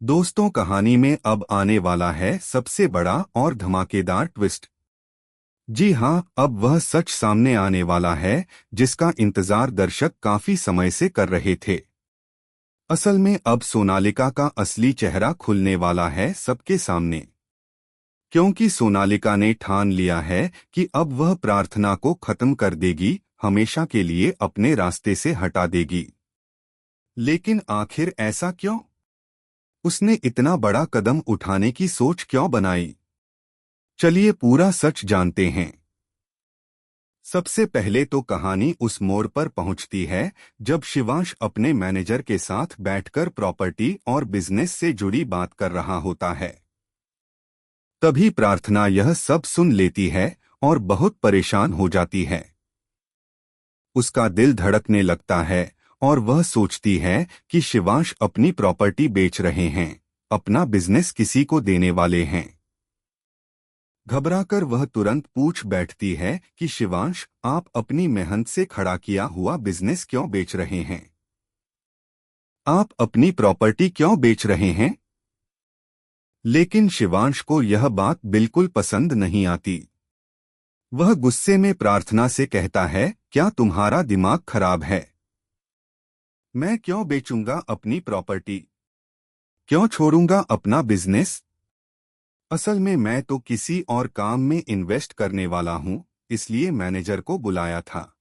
दोस्तों, कहानी में अब आने वाला है सबसे बड़ा और धमाकेदार ट्विस्ट। जी हाँ, अब वह सच सामने आने वाला है जिसका इंतजार दर्शक काफी समय से कर रहे थे। असल में अब सोनालिका का असली चेहरा खुलने वाला है सबके सामने, क्योंकि सोनालिका ने ठान लिया है कि अब वह प्रार्थना को खत्म कर देगी, हमेशा के लिए अपने रास्ते से हटा देगी। लेकिन आखिर ऐसा क्यों? उसने इतना बड़ा कदम उठाने की सोच क्यों बनाई? चलिए पूरा सच जानते हैं। सबसे पहले तो कहानी उस मोड़ पर पहुंचती है जब शिवांश अपने मैनेजर के साथ बैठकर प्रॉपर्टी और बिजनेस से जुड़ी बात कर रहा होता है। तभी प्रार्थना यह सब सुन लेती है और बहुत परेशान हो जाती है। उसका दिल धड़कने लगता है और वह सोचती है कि शिवांश अपनी प्रॉपर्टी बेच रहे हैं, अपना बिजनेस किसी को देने वाले हैं। घबराकर वह तुरंत पूछ बैठती है कि शिवांश, आप अपनी मेहनत से खड़ा किया हुआ बिजनेस क्यों बेच रहे हैं? आप अपनी प्रॉपर्टी क्यों बेच रहे हैं? लेकिन शिवांश को यह बात बिल्कुल पसंद नहीं आती। वह गुस्से में प्रार्थना से कहता है, क्या तुम्हारा दिमाग खराब है? मैं क्यों बेचूंगा अपनी प्रॉपर्टी? क्यों छोड़ूंगा अपना बिजनेस? असल में मैं तो किसी और काम में इन्वेस्ट करने वाला हूं, इसलिए मैनेजर को बुलाया था।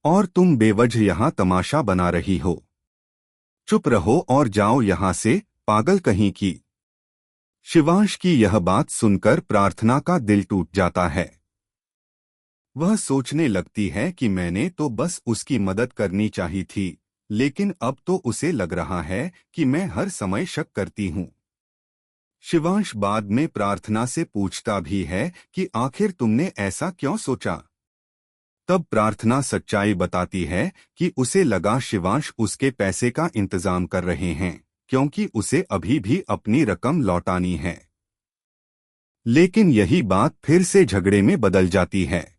और तुम बेवजह यहां तमाशा बना रही हो। चुप रहो और जाओ यहां से, पागल कहीं की। शिवांश की यह बात सुनकर प्रार्थना का दिल टूट जाता है। वह सोचने लगती है कि मैंने तो बस उसकी मदद करनी चाहिए थी, लेकिन अब तो उसे लग रहा है कि मैं हर समय शक करती हूं। शिवांश बाद में प्रार्थना से पूछता भी है कि आखिर तुमने ऐसा क्यों सोचा? तब प्रार्थना सच्चाई बताती है कि उसे लगा शिवांश उसके पैसे का इंतजाम कर रहे हैं, क्योंकि उसे अभी भी अपनी रकम लौटानी है। लेकिन यही बात फिर से झगड़े में बदल जाती है।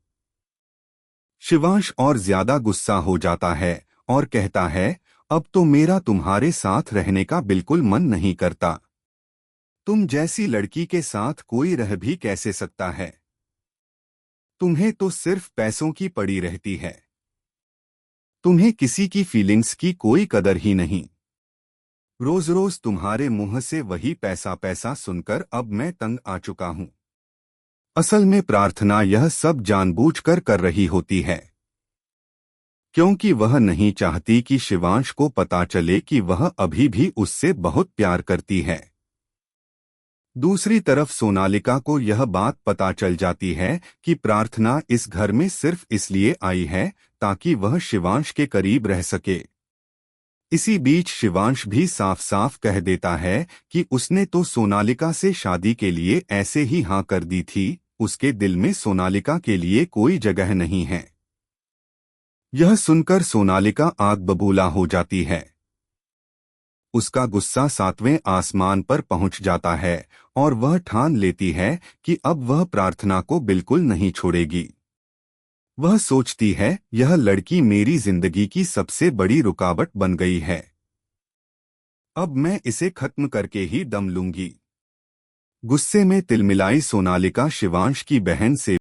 शिवांश और ज्यादा गुस्सा हो जाता है और कहता है, अब तो मेरा तुम्हारे साथ रहने का बिल्कुल मन नहीं करता। तुम जैसी लड़की के साथ कोई रह भी कैसे सकता है? तुम्हें तो सिर्फ पैसों की पड़ी रहती है। तुम्हें किसी की फीलिंग्स की कोई कदर ही नहीं। रोज रोज तुम्हारे मुंह से वही पैसा पैसा सुनकर अब मैं तंग आ चुका हूं। असल में प्रार्थना यह सब जानबूझकर कर रही होती है, क्योंकि वह नहीं चाहती कि शिवांश को पता चले कि वह अभी भी उससे बहुत प्यार करती है। दूसरी तरफ सोनालिका को यह बात पता चल जाती है कि प्रार्थना इस घर में सिर्फ इसलिए आई है ताकि वह शिवांश के करीब रह सके। इसी बीच शिवांश भी साफ साफ कह देता है कि उसने तो सोनालिका से शादी के लिए ऐसे ही हाँ कर दी थी, उसके दिल में सोनालिका के लिए कोई जगह नहीं है। यह सुनकर सोनालिका आग बबूला हो जाती है। उसका गुस्सा सातवें आसमान पर पहुंच जाता है और वह ठान लेती है कि अब वह प्रार्थना को बिल्कुल नहीं छोड़ेगी। वह सोचती है, यह लड़की मेरी जिंदगी की सबसे बड़ी रुकावट बन गई है। अब मैं इसे खत्म करके ही दम लूंगी। गुस्से में तिलमिलाई सोनालिका शिवांश की बहन से